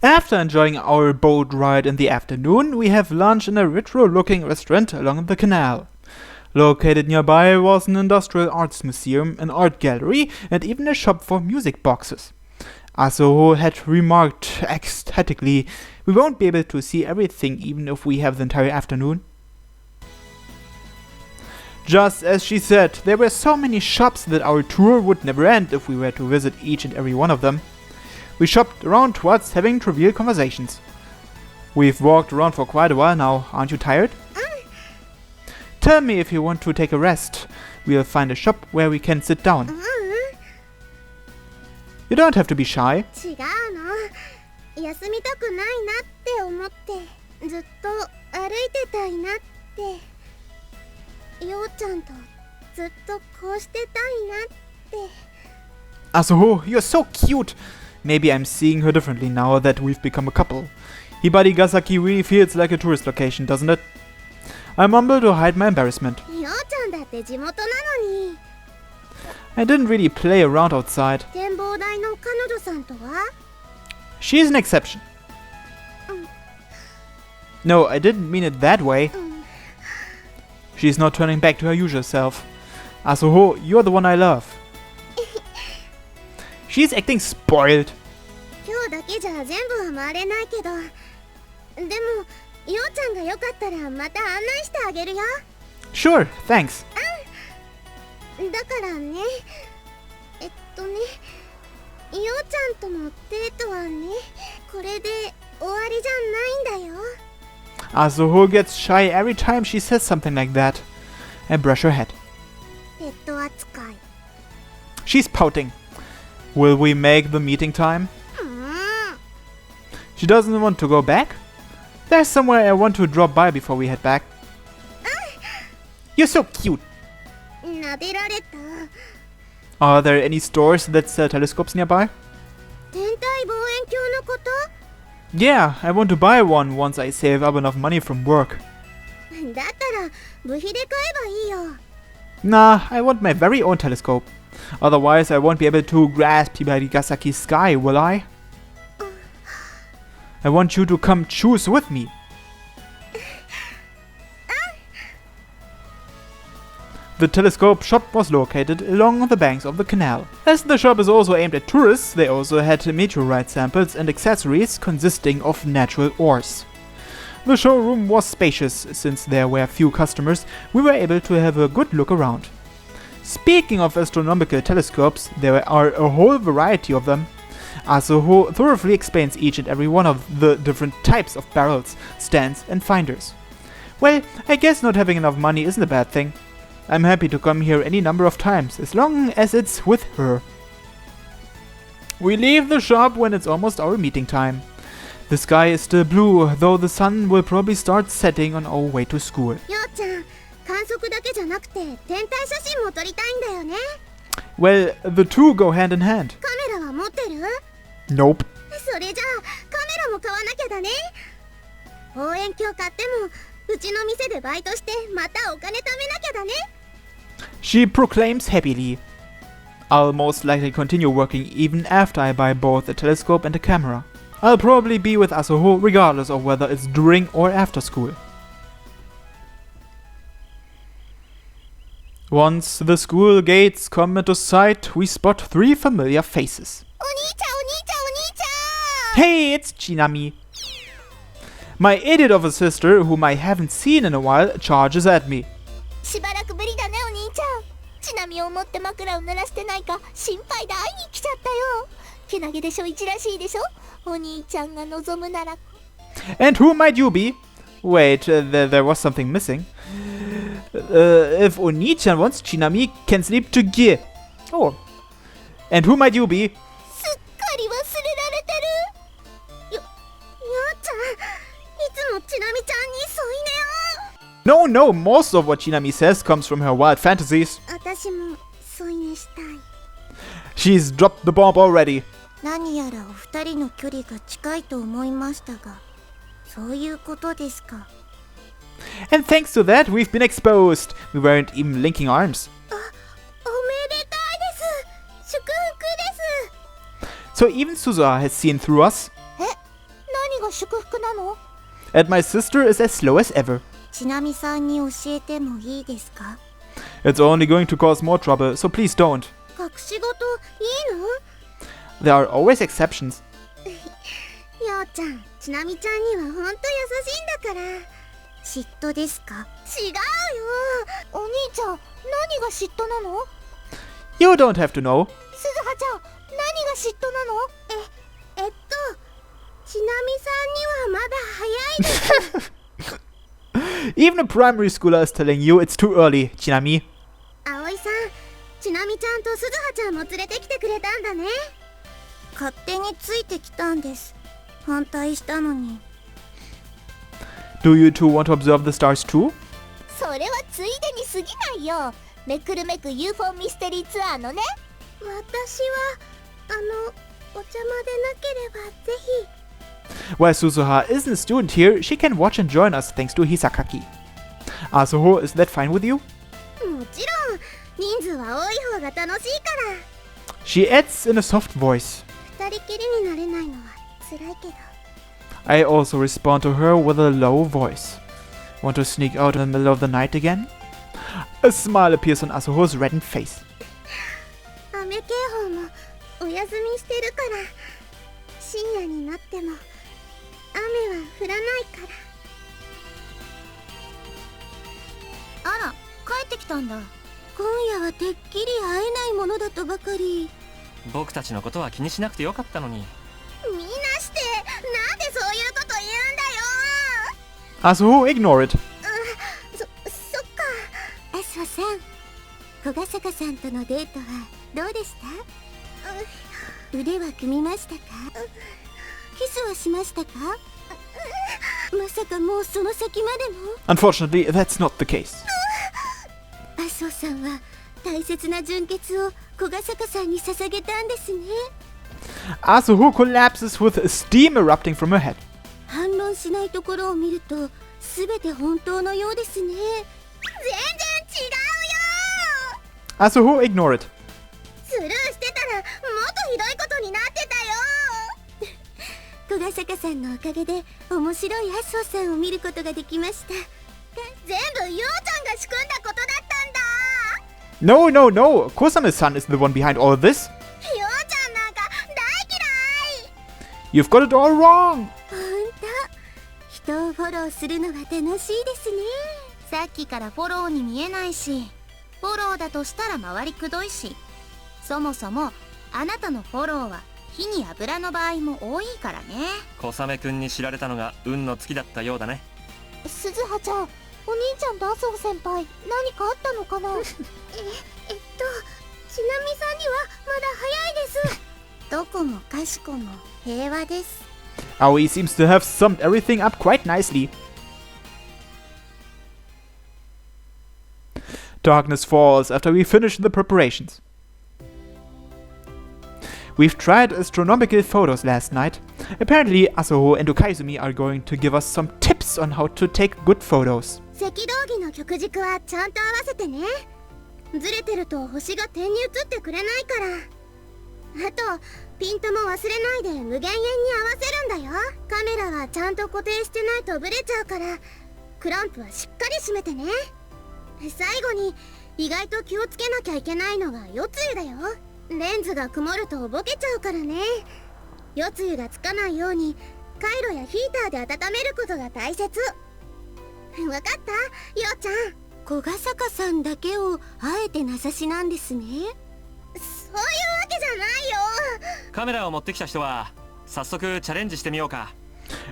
After enjoying our boat ride in the afternoon, we have lunch in a retro-looking restaurant along the canal. Located nearby was an industrial arts museum, an art gallery, and even a shop for music boxes. Asuho had remarked ecstatically, "We won't be able to see everything even if we have the entire afternoon." Just as she said, there were so many shops that our tour would never end if we were to visit each and every one of them. We shopped around towards having trivial conversations. We've walked around for quite a while now, aren't you tired? Tell me if you want to take a rest. We'll find a shop where we can sit down. You don't have to be shy. 違うの。休みたくないなって思って、ずっと歩いてたいなって。ようちゃんとずっとこうしてたいなって。Asuho, you're so cute. Maybe I'm seeing her differently now that we've become a couple. Hibarigasaki really feels like a tourist location, doesn't it? I mumble to hide my embarrassment. ようちゃんだって地元なのに。I didn't really play around outside. 展望台の彼女さんとは？ She's an exception. No, I didn't mean it that way. She's not turning back to her usual self. Asuho, you're the one I love. She's acting spoiled. 今日だけじゃ全部は回れないけど、でもようちゃんがよかったらまた案内してあげるよ。Sure, thanks. だからね、ようちゃんとのデートはね、これで終わりじゃないんだよ。Asuho gets shy every time she says something like that. I brush her head. ペット扱い。She's pouting. Will we make the meeting time? She doesn't want to go back? There's somewhere I want to drop by before we head back. You're so cute. 撫でられた。Are there any stores that sell telescopes nearby? 天体望遠鏡のこと？ Yeah, I want to buy one once I save up enough money from work. だったら部費で買えばいいよ。Nah, I want my very own telescope. Otherwise, I won't be able to grasp Hibarigasaki's sky, will I? I want you to come choose with me. The telescope shop was located along the banks of the canal. As the shop is also aimed at tourists, they also had meteorite samples and accessories consisting of natural ores. The showroom was spacious. Since there were few customers, we were able to have a good look around. Speaking of astronomical telescopes, there are a whole variety of them. Asuho thoroughly explains each and every one of the different types of barrels, stands and finders. Well, I guess not having enough money isn't a bad thing. I'm happy to come here any number of times, as long as it's with her. We leave the shop when it's almost our meeting time. The sky is still blue, though the sun will probably start setting on our way to school. ようちゃん、観測だけじゃなくて天体写真も撮りたいんだよね。Well, the two go hand in hand. カメラは持ってる？ Nope. それじゃあカメラも買わなきゃだね。望遠鏡買ってもうちの店でバイトしてまたお金貯めなきゃだね。She proclaims happily. I'll most likely continue working even after I buy both a telescope and a camera. I'll probably be with Asuho regardless of whether it's during or after school. Once the school gates come into sight, we spot three familiar faces. お兄ちゃんお兄ちゃんお兄ちゃん。 Hey, it's Chinami. My idiot of a sister, whom I haven't seen in a while, charges at me. しばらくぶりだねお兄ちゃん。ちなみを持って枕を濡らしてないか心配で会いに来ちゃったよ。けなげでしょ、いじらしいでしょ。お兄ちゃんが望むなら。And who might you be? Wait, there was something missing. If Oni-chan wants, Chinami can sleep together. Oh. And who might you be? すっかり忘れられてる。ようちゃん、いつもちなみちゃんに添い寝を。No, most of what Chinami says comes from her wild fantasies. 私も添い寝したい。 She's dropped the bomb already. 何やらお二人の距離が近いと思いましたが、そういうことですか。And thanks to that, we've been exposed. We weren't even linking arms. おめでたいです。祝福です。 So even Suzua has seen through us. え、が祝福なの？ And my sister is as slow as ever. ちなみさんに教えてもいいですか？ It's only going to cause more trouble, so please don't. 隠し事いいの？ There are always exceptions. ようちゃん、ちなみちゃんにはほんと優しいんだから。嫉妬ですか？違うよ。お兄ちゃん、何が嫉妬なの？ You don't have to know. すずはちゃん、何が嫉妬なの？ちなみさんにはまだ早いです。Even a primary schooler is telling you it's too early, Chinami. 葵さん、ちなみちゃんとすずはちゃんも連れてきてくれたんだね。勝手についてきたんです。反対したのに。Do you two want to observe the stars too? それはついでに過ぎないよ。めくるめく UFO ミステリーツアーのね。私はお邪魔でなければぜひ。While Suzuha isn't a student here, she can watch and join us thanks to Hisakaki. Asuho, is that fine with you? もちろん、人数は多い方が楽しいから。She adds in a soft voice. 二人きりになれないのは辛いけど。I also respond to her with a low voice. Want to sneak out in the middle of the night again? A smile appears on Asuho's reddened face. 雨警報もお休みしてるから、深夜になっても雨は降らないから。あら、帰ってきたんだ。今夜はてっきり会えないものだとばかり。僕たちのことは気にしなくてよかったのに。みんなして、なんでそういうこと言うんだよ。Asuho, ignore it. そっか。アスホさん、小ヶ坂さんとのデートはどうでした？腕は組みましたか？キスはしましたか？まさかもうその先までも？ Unfortunately, that's not the case. アスホさんは大切な純潔を小ヶ坂さんに捧げたんですね。Asuho collapses with steam erupting from her head. 反論しないところを見ると全て本当のようですね。全然違うよ。Asuho, ignore it. スルーしてたらもっとひどいことになってたよ。小ヶ坂さんのおかげで面白いアスホさんを見ることができました。全部ようちゃんが仕組んだことだったんだ。No, no, no. Kosame-san is the one behind all this. ようちゃんなんか大嫌い。 You've got it all wrong. ほんと、人をフォローするのは楽しいですね。さっきからフォローに見えないし、フォローだとしたら回りくどいし、そもそもあなたのフォローは火に油の場合も多いからね。小雨くんに知られたのが運の尽きだったようだね。鈴葉ちゃん、お兄ちゃんと麻生先輩、何かあったのかな？ちなみさんにはまだ早いです。どこもかしこも平和です。Aoi seems to have summed everything up quite nicely. Darkness falls after we finish the preparations. We've tried astronomical photos last night. Apparently, Asuho and Okaizumi are going to give us some tips on how to take good photos. 赤道儀の曲軸はちゃんと合わせてね。ずれてると星が点に映ってくれないから。あと、ピントも忘れないで無限遠に合わせるんだよ。カメラはちゃんと固定してないとブレちゃうから、クランプはしっかり締めてね。最後に意外と気をつけなきゃいけないのが夜露だよ。レンズが曇るとボケちゃうからね。夜露がつかないようにカイロやヒーターで温めることが大切。わかった？ようちゃん。小ヶ坂さんだけをあえて名指しなんですね。そういうわけじゃないよ。カメラを持ってきた人は早速チャレンジしてみようか。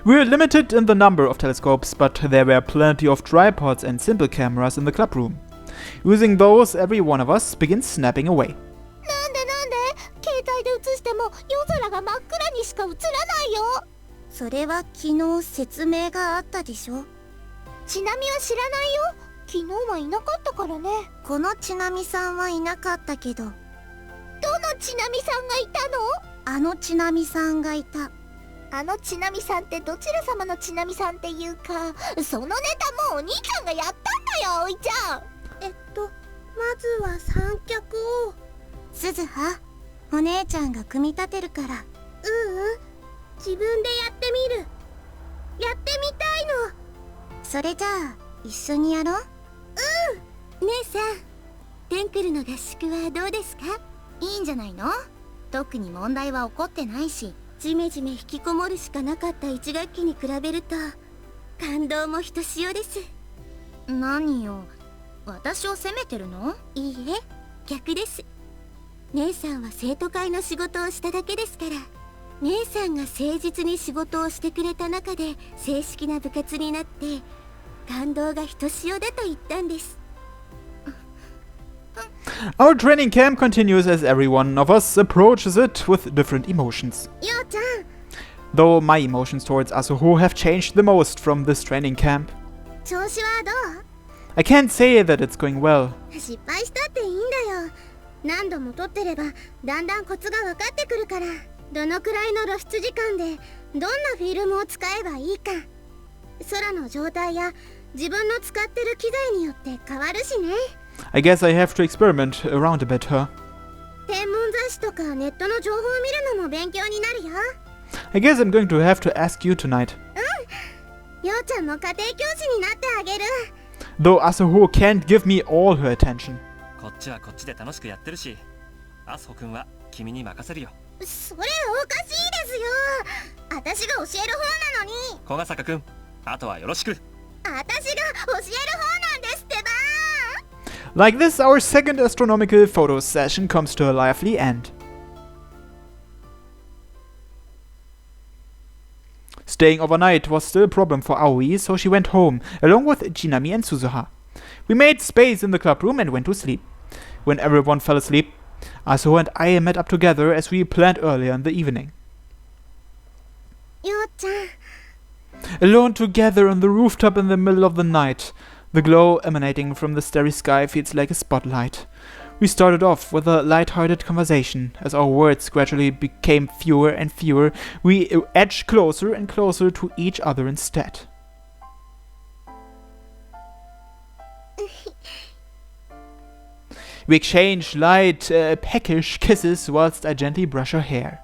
We're limited in the number of telescopes, but there were plenty of tripods and simple cameras in the clubroom. Using those, every one of us begins snapping away. なんで携帯で映しても夜空が真っ暗にしか映らないよ。それは昨日説明があったでしょ。ちなみは知らないよ。昨日はいなかったからね。このちなみさんはいなかったけど。どのちなみさんがいたの？あのちなみさんがいた。あのちなみさんってどちら様のちなみさんっていうか、そのネタもお兄ちゃんがやったんだよ、おいちゃん。まずは三脚を。鈴葉、お姉ちゃんが組み立てるから。自分でやってみる。それじゃあ一緒にやろう。姉さん、テンクルの合宿はどうですか？いいんじゃないの？特に問題は起こってないし、ジメジメ引きこもるしかなかった1学期に比べると感動もひとしおです。何よ、私を責めてるの？いいえ、逆です。姉さんは生徒会の仕事をしただけですから、姉さんが誠実に仕事をしてくれた中で正式な部活になって感動がひとしおだと言ったんです。Our training camp continues as every one of us approaches it with different emotions. ようちゃん、 Though my emotions towards Asuho have changed the most from this training camp. 調子はどう？ I can't say that it's going well. 失敗したっていいんだよ。何度も撮ってればだんだんコツが分かってくるから、どのくらいの露出時間でどんなフィルムを使えばいいか、空の状態や自分の使ってる機材によって変わるしね。I guess I have to experiment around a bit, huh? 天文雑誌とかネットの情報を見るのも勉強になるよ。 I guess I'm going to have to ask you tonight. ようちゃんの家庭教師になってあげる。 Though Asuho can't give me all her attention. こっちはこっちで楽しくやってるし、アスホ君は君に任せるよ。それおかしいですよ。私が教える方なのに。小ヶ坂君、あとはよろしく。私が教える方なんですってば。 Like this, our second astronomical photo session comes to a lively end. Staying overnight was still a problem for Aoi, so she went home, along with Jinami and Suzuha. We made space in the club room and went to sleep. When everyone fell asleep, Asuho and I met up together as we planned earlier in the evening. ようちゃん、 Alone together on the rooftop in the middle of the night, the glow emanating from the starry sky feels like a spotlight. We started off with a light-hearted conversation. As our words gradually became fewer and fewer, we edged closer and closer to each other instead. We exchange light, peckish kisses whilst I gently brush her hair.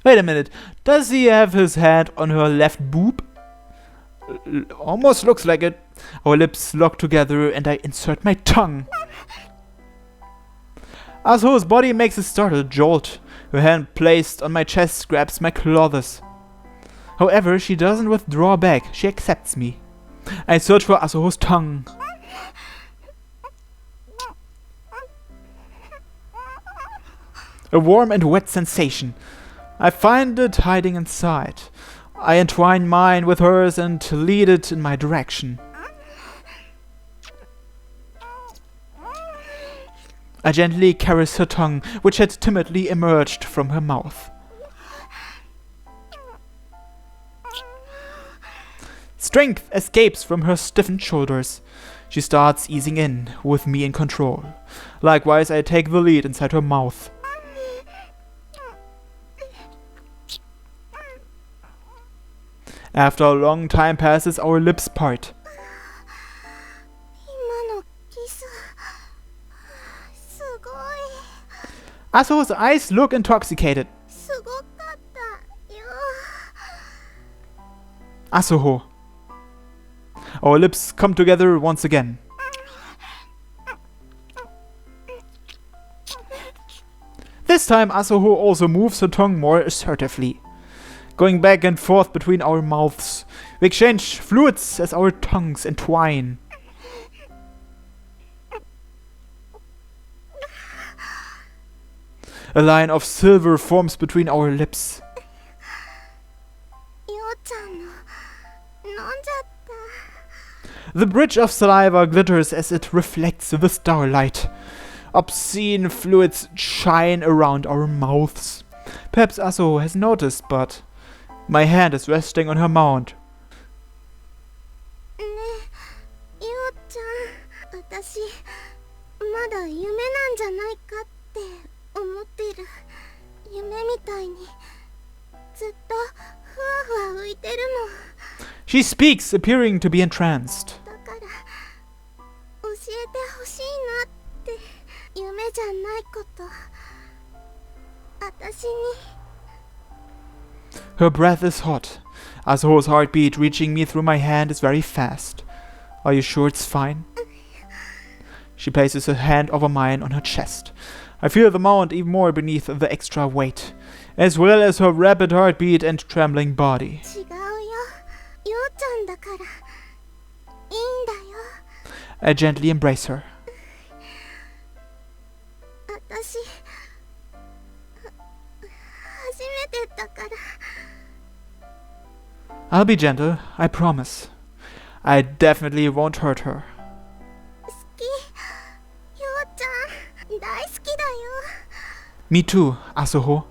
Wait a minute, does he have his hand on her left boob? Almost looks like it. Our lips lock together and I insert my tongue. Asuho's body makes a startled jolt. Her hand placed on my chest grabs my clothes. However, she doesn't withdraw back, she accepts me. I search for Asuho's tongue. A warm and wet sensation. I find it hiding inside. I entwine mine with hers and lead it in my direction. I gently caress her tongue, which had timidly emerged from her mouth. Strength escapes from her stiffened shoulders. She starts easing in, with me in control. Likewise, I take the lead inside her mouth. After a long time passes, our lips part. 今のキス、すごい。 Asuho's eyes look intoxicated. すごかったよ。 Asuho. Our lips come together once again. This time Asuho also moves her tongue more assertively, going back and forth between our mouths. We exchange fluids as our tongues entwine. A line of silver forms between our lips. ようちゃんの飲んじゃった。 The bridge of saliva glitters as it reflects the starlight. Obscene fluids shine around our mouths. Perhaps Asuho has noticed, but my hand is resting on her mount. ねえ、ようちゃん、私まだ夢なんじゃないかって思ってる。夢みたいにずっとふわふわ浮いてるの。 She speaks, appearing to be entranced. だから教えてほしいなって。夢じゃないこと私に Her breath is hot. Asuho's heartbeat reaching me through my hand is very fast. Are you sure it's fine? She places her hand over mine on her chest. I feel the mount even more beneath the extra weight, as well as her rapid heartbeat and trembling body. 違うよ。ようちゃんだから。いいんだよ。 I gently embrace her. 私初めてだから。 I'll be gentle, I promise. I definitely won't hurt her. 好き。ようちゃん大好きだよ。 Me too, Asuho.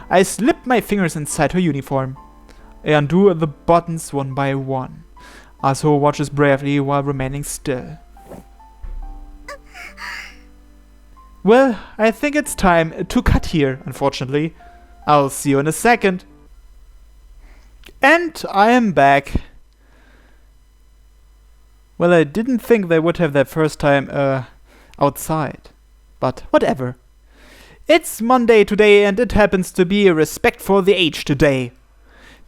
I slip my fingers inside her uniform. I undo the buttons one by one. Asuho watches bravely while remaining still. Well, I think it's time to cut here, unfortunately. I'll see you in a second. And I am back. Well, I didn't think they would have their first time outside. But whatever. It's Monday today and it happens to be a Respect for the Age today.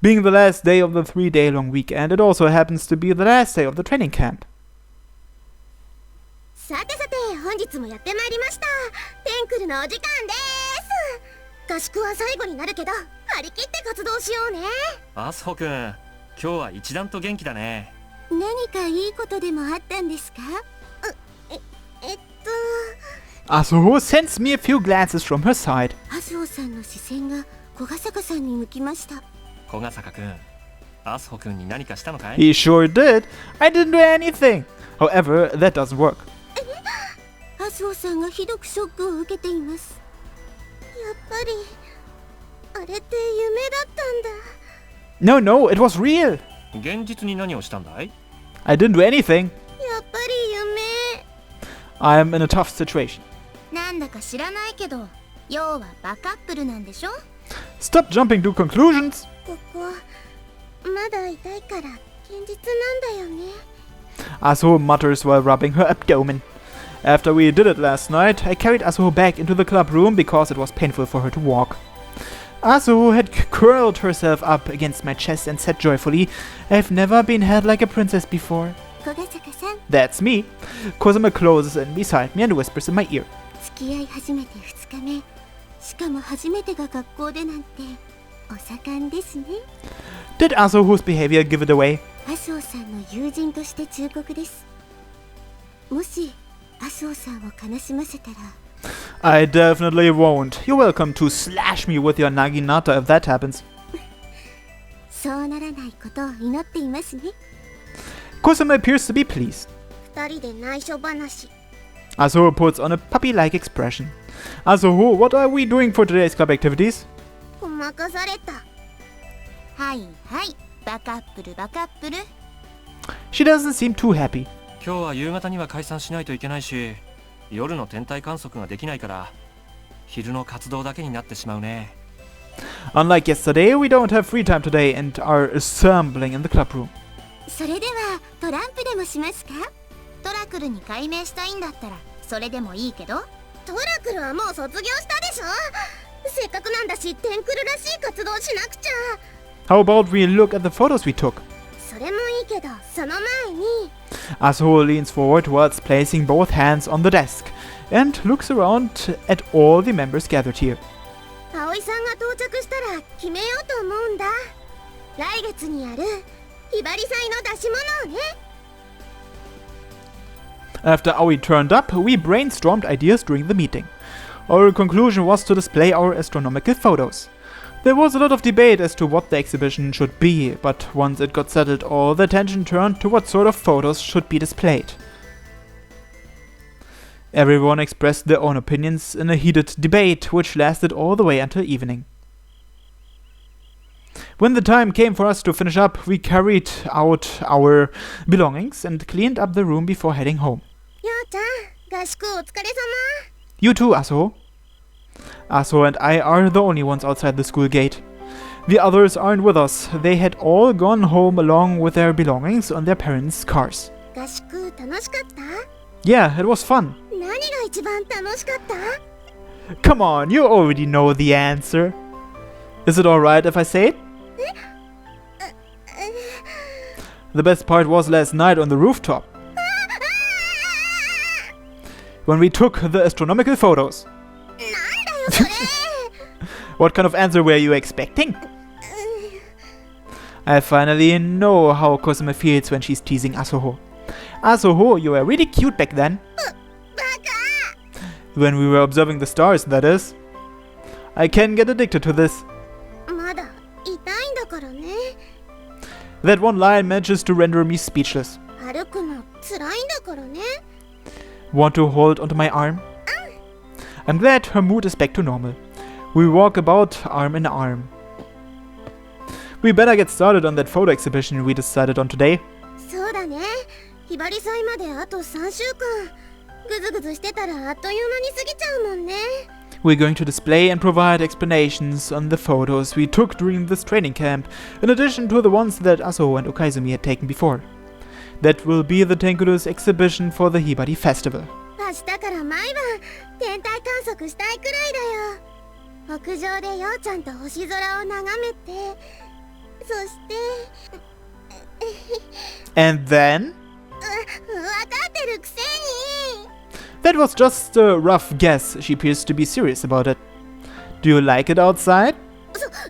Being the last day of the 3-day-long weekend, it also happens to be the last day of the training camp. さてさて本日もやってまいりました。テンクルのお時間です。合宿は最後になるけど張り切って活動しようね。アスホ君、今日は一段と元気だね。何かいいことでもあったんですか？Asuho sends me a few glances from her side. アスオさんの視線が小ヶ坂さんに向きました。小ヶ坂君、アスホ君に何かしたのかい？ He sure did. I didn't do anything. However, that doesn't work. アスオさんがひどくショックを受けています。やっぱりあれって夢だったんだ。 No, no, it was real. 現実に何をしたんだい？ I didn't do anything. やっぱり夢。 I'm in a tough situation. なんだか知らないけど、要はバカップルなんでしょ？ Stop jumping to conclusions. ここまだ痛いから現実なんだよね。 Asuho mutters while rubbing her abdomen. After we did it last night, I carried Asuho back into the club room because it was painful for her to walk. Asuho had curled herself up against my chest and said joyfully, I've never been held like a princess before. 小ヶ坂さん、 That's me. Kozuma closes in beside me and whispers in my ear. 付き合い始めて2日目。しかも初めてが学校でなんてお盛んですね。 Did Asuho's behavior give it away? アスオさんの友人として忠告です。もしアスオさんを悲しませたら I definitely won't. You're welcome to slash me with your naginata if that happens. そうならないことを祈っていますね。 Kozuma appears to be pleased. 2人で内緒話。 Asuho puts on a puppy-like expression. Asuho, what are we doing for today's club activities? ごまかされた。はいはい、バカップルバカップル。 She doesn't seem too happy. 今日は夕方には解散しないといけないし、夜の天体観測ができないから昼の活動だけになってしまうね。 Unlike yesterday, we don't have free time today and are assembling in the club room. それではトランプでもしますか？トラクルに改名したいんだったらそれでもいいけど。トラクルはもう卒業したでしょ。せっかくなんだしテンクルらしい活動しなくちゃ。 How about we look at the photos we took? それもいいけどその前に Asuho leans forward whilst placing both hands on the desk and looks around at all the members gathered here. 葵さんが到着したら決めようと思うんだ。来月にやるひばり祭の出し物をね。 After Aoi turned up, we brainstormed ideas during the meeting. Our conclusion was to display our astronomical photos. There was a lot of debate as to what the exhibition should be, but once it got settled, all the attention turned to what sort of photos should be displayed. Everyone expressed their own opinions in a heated debate, which lasted all the way until evening. When the time came for us to finish up, we carried out our belongings and cleaned up the room before heading home. ようちゃん、合宿お疲れ様。 You too, Asuho. Asuho and I are the only ones outside the school gate. The others aren't with us. They had all gone home along with their belongings on their parents' cars. 合宿楽しかった？ Yeah, it was fun. 何が一番楽しかった？ Come on, you already know the answer. Is it alright if I say it? The best part was last night on the rooftop, when we took the astronomical photos. なんだよそれ What kind of answer were you expecting? I finally know how Cosmo feels when she's teasing Asuho. Asuho, you were really cute back then. バカ When we were observing the stars, that is. I can get addicted to this. まだ痛いんだからね That one line manages to render me speechless. 歩くの辛いんだからね Want to hold onto my arm? I'm glad her mood is back to normal. We walk about arm in arm. We better get started on that photo exhibition we decided on today. そうだねひばり祭まであと3週間ぐずぐずしてたらあっという間に過ぎちゃうもんね We're going to display and provide explanations on the photos we took during this training camp, in addition to the ones that Asuho and Okaizumi had taken before. That will be the Tenkuru's exhibition for the Hibari Festival. 明日から毎晩天体観測したいくらいだよ屋上でようちゃんと星空を眺めてそして And then? 分かってるくせに That was just a rough guess. She appears to be serious about it. Do you like it outside?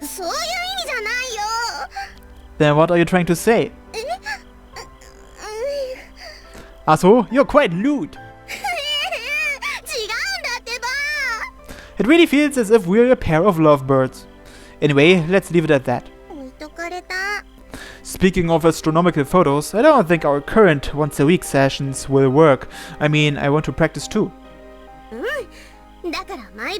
そういう意味じゃないよ Then what are you trying to say? え Asuho, you're quite lewd. 違うんだってば It really feels as if we're a pair of lovebirds. Anyway, let's leave it at that. 置いとかれた Speaking of astronomical photos, I don't think our current once-a-week sessions will work. I mean, I want to practice too. うんだから毎晩やるん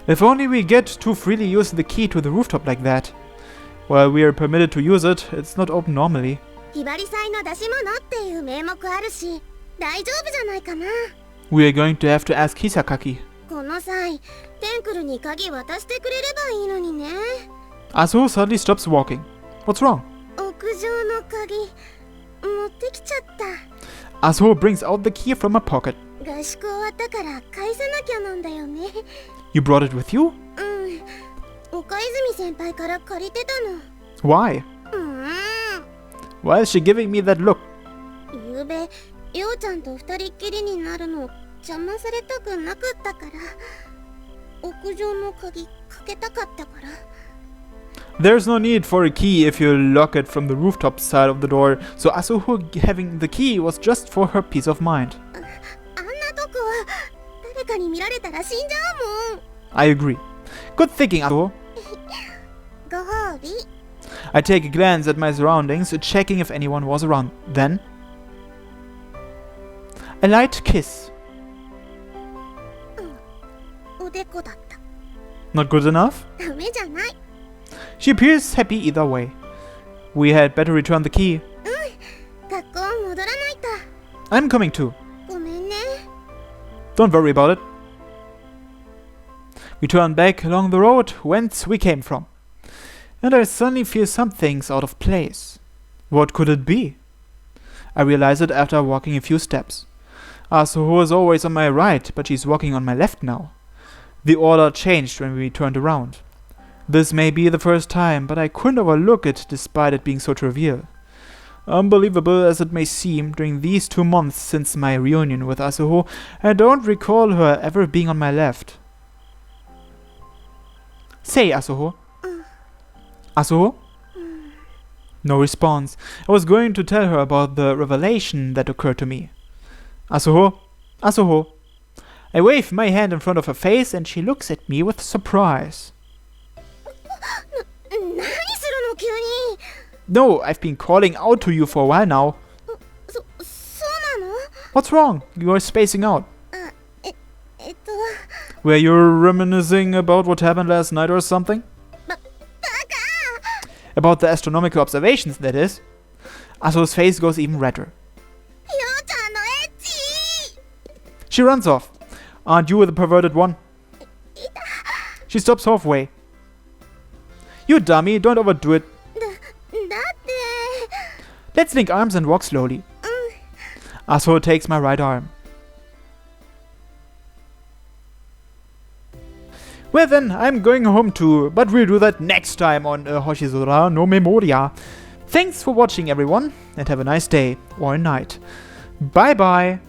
だよ If only we get to freely use the key to the rooftop like that. While we are permitted to use it, it's not open normally. ひばり祭の出し物っていう名目あるし大丈夫じゃないかな We are going to have to ask Hisakaki. この際テンクルに鍵渡してくれればいいのにね Asuho suddenly stops walking. What's wrong? 屋上の鍵持ってきちゃった Asuho brings out the key from her pocket. 合宿終わったから返さなきゃなんだよね You brought it with you? うん岡泉先輩から借りてたの Why? うん Why is she giving me that look? ゆうべようちゃんと二人っきりになるの邪魔されたくなかったから屋上の鍵かけたかったから There's no need for a key if you lock it from the rooftop side of the door, so Asuho having the key was just for her peace of mind. あんなとこ誰かに見られたら死んじゃうもん I agree. Good thinking, Asuho. ご褒美 I take a glance at my surroundings, checking if anyone was around. Then, a light kiss. おでこだった Not good enough? ダメじゃない She appears happy either way. We had better return the key. 学校戻らないと I'm coming too. ごめんね Don't worry about it. We turn back along the road whence we came from. And I suddenly feel some things out of place. What could it be? I realize it after walking a few steps. Asuho is always on my right, but she's walking on my left now. The order changed when we turned around. This may be the first time, but I couldn't overlook it despite it being so trivial. Unbelievable as it may seem, during these 2 months since my reunion with Asuho, I don't recall her ever being on my left. Say, Asuho. Asuho? No response. I was going to tell her about the revelation that occurred to me. Asuho? Asuho? I wave my hand in front of her face and she looks at me with surprise. 何するの急に No, I've been calling out to you for a while now. そうなの What's wrong? You are spacing out. あえっと Were you reminiscing about what happened last night or something? バカ About the astronomical observations, that is. Asuho's face goes even redder. ようちゃんのエッチ She runs off. Aren't you the perverted one? いた She stops halfway. You dummy, don't overdo it. だって Let's link arms and walk slowly. Asuho takes my right arm. Well then, I'm going home too, but we'll do that next time on Hoshizora no Memoria. Thanks for watching everyone, and have a nice day or night. Bye bye!